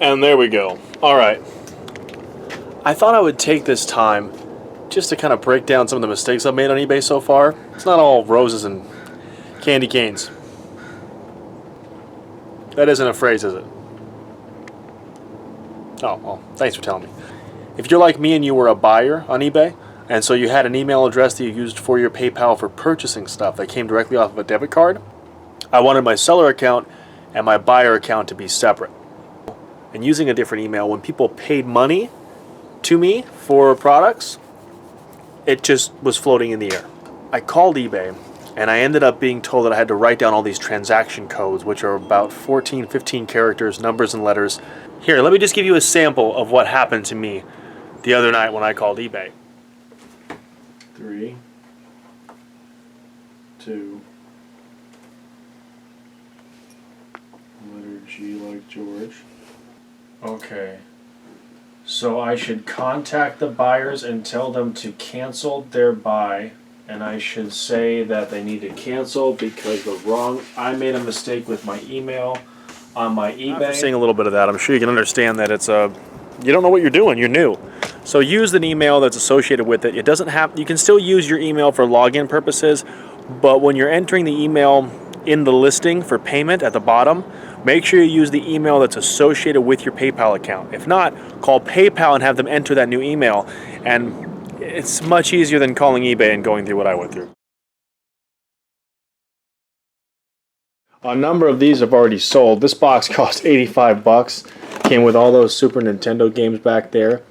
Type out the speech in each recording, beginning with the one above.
And there we go. All right. I thought I would take this time just to kind of break down some of the mistakes I've made on eBay so far. It's not all roses and candy canes. That isn't a phrase, is it? Oh, well, thanks for telling me. If you're like me and you were a buyer on eBay, and so you had an email address that you used for your PayPal for purchasing stuff that came directly off of a debit card, I wanted my seller account and my buyer account to be separate. And using a different email, when people paid money to me for products, it just was floating in the air. I called eBay, and I ended up being told that I had to write down all these transaction codes, which are about 14, 15 characters, numbers and letters. Here, let me just give you a sample of what happened to me the other night when I called eBay. 3, 2, letter G like George. Okay. So I should contact the buyers and tell them to cancel their buy, and I should say that they need to cancel because I made a mistake with my email on my eBay. After seeing a little bit of that, I'm sure you can understand that you don't know what you're doing, you're new. So use an email that's associated with it. You can still use your email for login purposes, but when you're entering the email in the listing for payment at the bottom, make sure you use the email that's associated with your PayPal account. If not, call PayPal and have them enter that new email, and it's much easier than calling eBay and going through what I went through. A number of these have already sold. This box cost 85 bucks. Came with all those Super Nintendo games back there,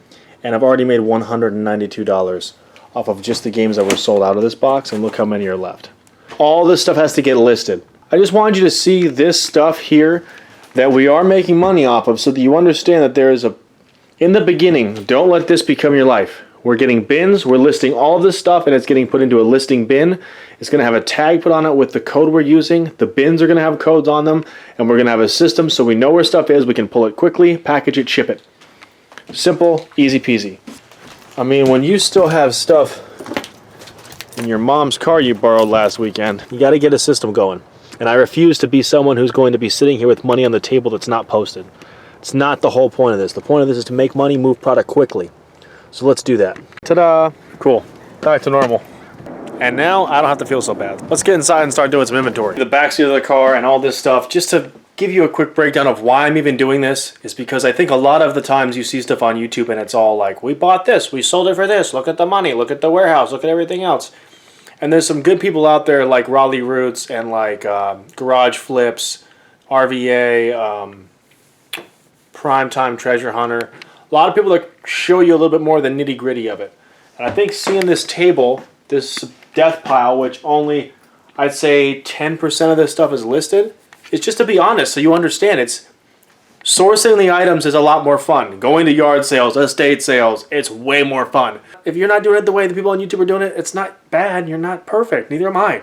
and I've already made $192 off of just the games that were sold out of this box, and look how many are left. All this stuff has to get listed. I just wanted you to see this stuff here that we are making money off of so that you understand that there is in the beginning, don't let this become your life. We're getting bins, we're listing all of this stuff, and it's getting put into a listing bin. It's going to have a tag put on it with the code we're using. The bins are going to have codes on them, and we're going to have a system so we know where stuff is, we can pull it quickly, package it, ship it. Simple, easy peasy. I mean, when you still have stuff in your mom's car you borrowed last weekend, you got to get a system going. And I refuse to be someone who's going to be sitting here with money on the table that's not posted. It's not the whole point of this. The point of this is to make money, move product quickly. So let's do that. Ta-da! Cool. Back to normal. And now I don't have to feel so bad. Let's get inside and start doing some inventory. The backseat of the car and all this stuff, just to give you a quick breakdown of why I'm even doing this, is because I think a lot of the times you see stuff on YouTube and it's all like, we bought this, we sold it for this, look at the money, look at the warehouse, look at everything else. And there's some good people out there like Raleigh Roots and like Garage Flips, RVA, Primetime Treasure Hunter. A lot of people that show you a little bit more the nitty gritty of it. And I think seeing this table, this death pile, which only I'd say 10% of this stuff is listed, is just to be honest so you understand it's sourcing the items is a lot more fun. Going to yard sales, estate sales, it's way more fun. If you're not doing it the way the people on YouTube are doing it, it's not bad. You're not perfect. Neither am I.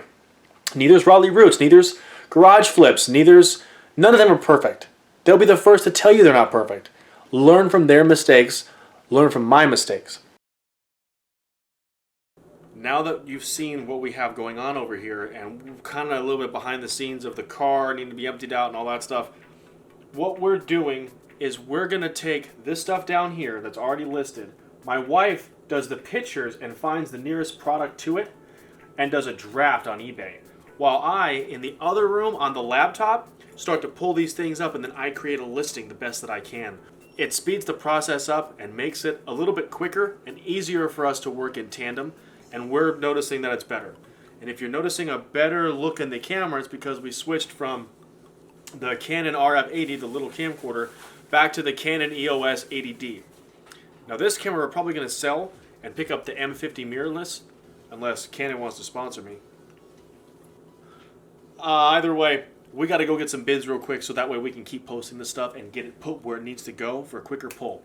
Neither's Raleigh Roots. Neither's Garage Flips. None of them are perfect. They'll be the first to tell you they're not perfect. Learn from their mistakes. Learn from my mistakes. Now that you've seen what we have going on over here and kind of a little bit behind the scenes of the car needing to be emptied out and all that stuff, what we're doing is we're going to take this stuff down here that's already listed. My wife does the pictures and finds the nearest product to it and does a draft on eBay. While I, in the other room on the laptop, start to pull these things up and then I create a listing the best that I can. It speeds the process up and makes it a little bit quicker and easier for us to work in tandem, and we're noticing that it's better. And if you're noticing a better look in the camera, it's because we switched from the Canon RF80, the little camcorder, back to the Canon EOS 80D. Now this camera we're probably going to sell and pick up the M50 mirrorless, unless Canon wants to sponsor me. Either way, we got to go get some bids real quick so that way we can keep posting this stuff and get it put where it needs to go for a quicker pull.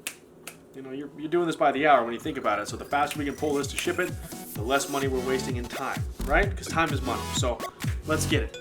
You know, you're doing this by the hour when you think about it, so the faster we can pull this to ship it, the less money we're wasting in time, right? Because time is money. So let's get it.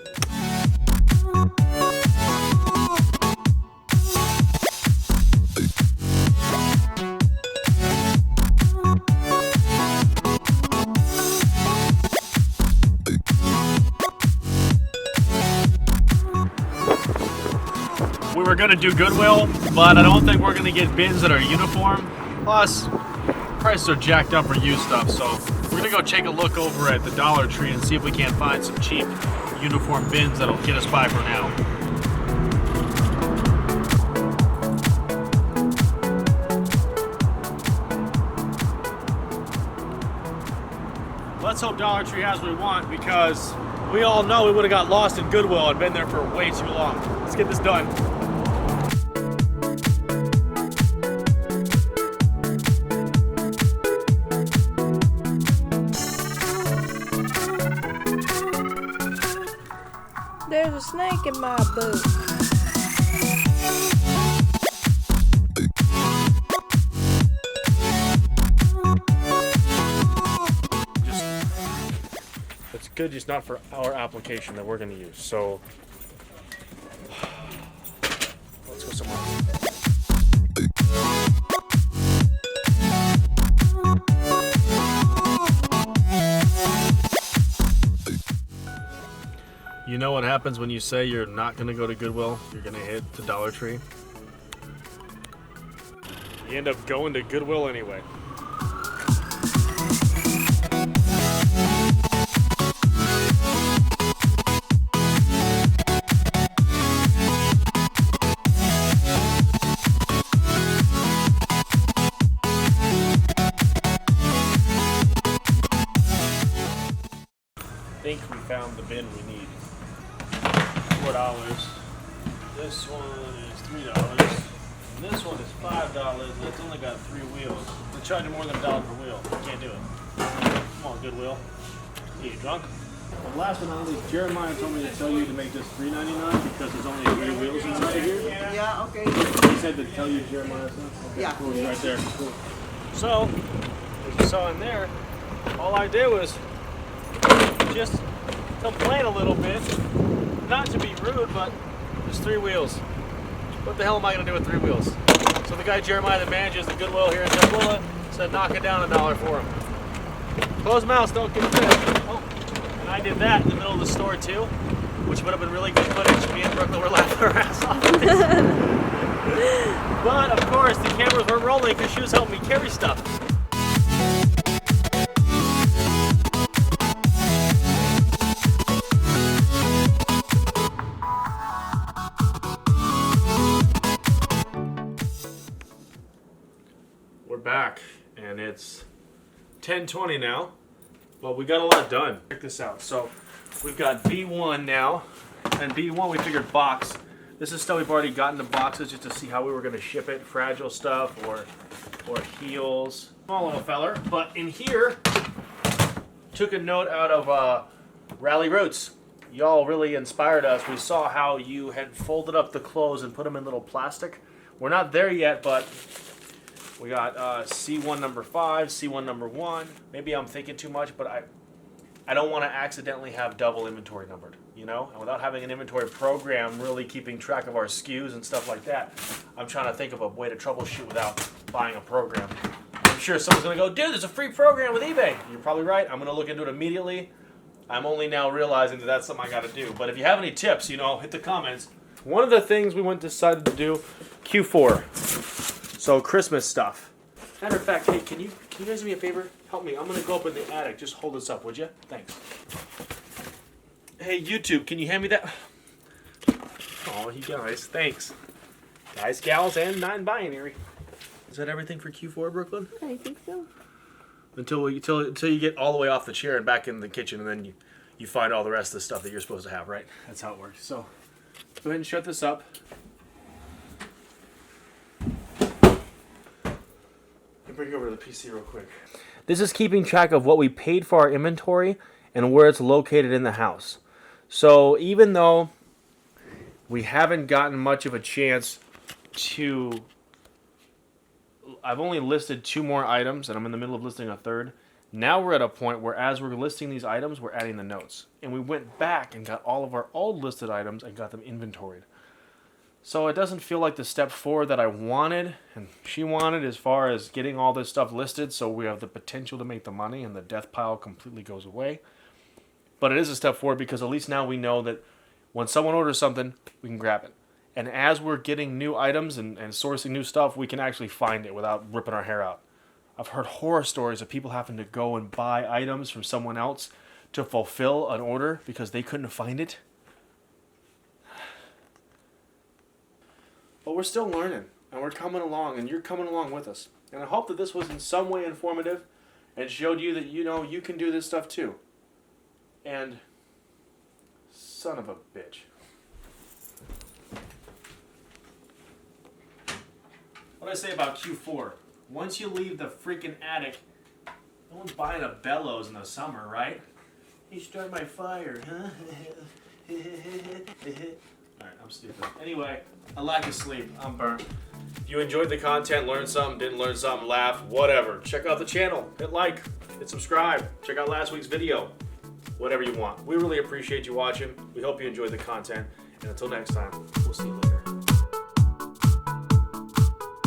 going to do Goodwill, but I don't think we're going to get bins that are uniform. Plus, prices are jacked up for used stuff, so we're going to go take a look over at the Dollar Tree and see if we can't find some cheap uniform bins that'll get us by for now. Let's hope Dollar Tree has what we want, because we all know we would have got lost in Goodwill and been there for way too long. Let's get this done. There's a snake in my boot. It's good, just not for our application that we're going to use. So let's go somewhere else. You know what happens when you say you're not going to go to Goodwill? You're going to hit the Dollar Tree. You end up going to Goodwill anyway. I think we found the bin we need. $4. This one is $3. And this one is $5. And it's only got 3 wheels. They're charging more than $1 per wheel. You can't do it. Come on, Goodwill. Are you drunk? And last but not least, Jeremiah told me to tell you to make this $3.99 because there's only 3 wheels inside here. Yeah, okay. He said to tell you Jeremiah something. Okay, Yeah. cool, right there. Cool. So, as you saw in there, all I did was just complain a little bit. Not to be rude, but there's 3 wheels. What the hell am I going to do with 3 wheels? So the guy Jeremiah that manages the Goodwill here in Tukwila said knock it down $1 for him. Closed mouths don't get fed. Oh, and I did that in the middle of the store too, which would have been really good footage. Me and Brooklyn were laughing our ass off. But of course the cameras weren't rolling because she was helping me carry stuff. Back, and it's 10:20 now, but we got a lot done. Check this out. So we've got B1 now, and B1 we figured box. This is stuff we've already gotten in the boxes just to see how we were going to ship it. Fragile stuff or heels. Small little feller, but in here took a note out of Rally Roots. Y'all really inspired us. We saw how you had folded up the clothes and put them in little plastic. We're not there yet, but we got C1 number 5, C1 number 1. Maybe I'm thinking too much, but I don't want to accidentally have double inventory numbered, you know? And without having an inventory program really keeping track of our SKUs and stuff like that, I'm trying to think of a way to troubleshoot without buying a program. I'm sure someone's going to go, dude, there's a free program with eBay. You're probably right. I'm going to look into it immediately. I'm only now realizing that that's something I got to do. But if you have any tips, you know, hit the comments. One of the things we decided to do, Q4. So Christmas stuff. Matter of fact, hey, can you guys do me a favor? Help me. I'm gonna go up in the attic. Just hold this up, would you? Thanks. Hey, YouTube, can you hand me that? Oh, you guys, thanks. Guys, gals, and non-binary. Is that everything for Q4, Brooklyn? I think so. Until you get all the way off the chair and back in the kitchen, and then you find all the rest of the stuff that you're supposed to have, right? That's how it works. So go ahead and shut this up. Bring it over to the PC real quick. This is keeping track of what we paid for our inventory and where it's located in the house. So even though we haven't gotten much of a chance to... I've only listed 2 more items, and I'm in the middle of listing a 3rd. Now we're at a point where as we're listing these items, we're adding the notes. And we went back and got all of our old listed items and got them inventoried. So it doesn't feel like the step forward that I wanted and she wanted as far as getting all this stuff listed so we have the potential to make the money and the death pile completely goes away. But it is a step forward because at least now we know that when someone orders something, we can grab it. And as we're getting new items and sourcing new stuff, we can actually find it without ripping our hair out. I've heard horror stories of people having to go and buy items from someone else to fulfill an order because they couldn't find it. But we're still learning, and we're coming along, and you're coming along with us. And I hope that this was in some way informative and showed you that, you can do this stuff too. And son of a bitch. What did I say about Q4? Once you leave the freaking attic, no one's buying a bellows in the summer, right? You start my fire, huh? Alright, I'm stupid. Anyway, I lack of sleep. I'm burnt. If you enjoyed the content, learned something, didn't learn something, laugh, whatever, check out the channel. Hit like, hit subscribe, check out last week's video. Whatever you want. We really appreciate you watching. We hope you enjoyed the content. And until next time, we'll see you.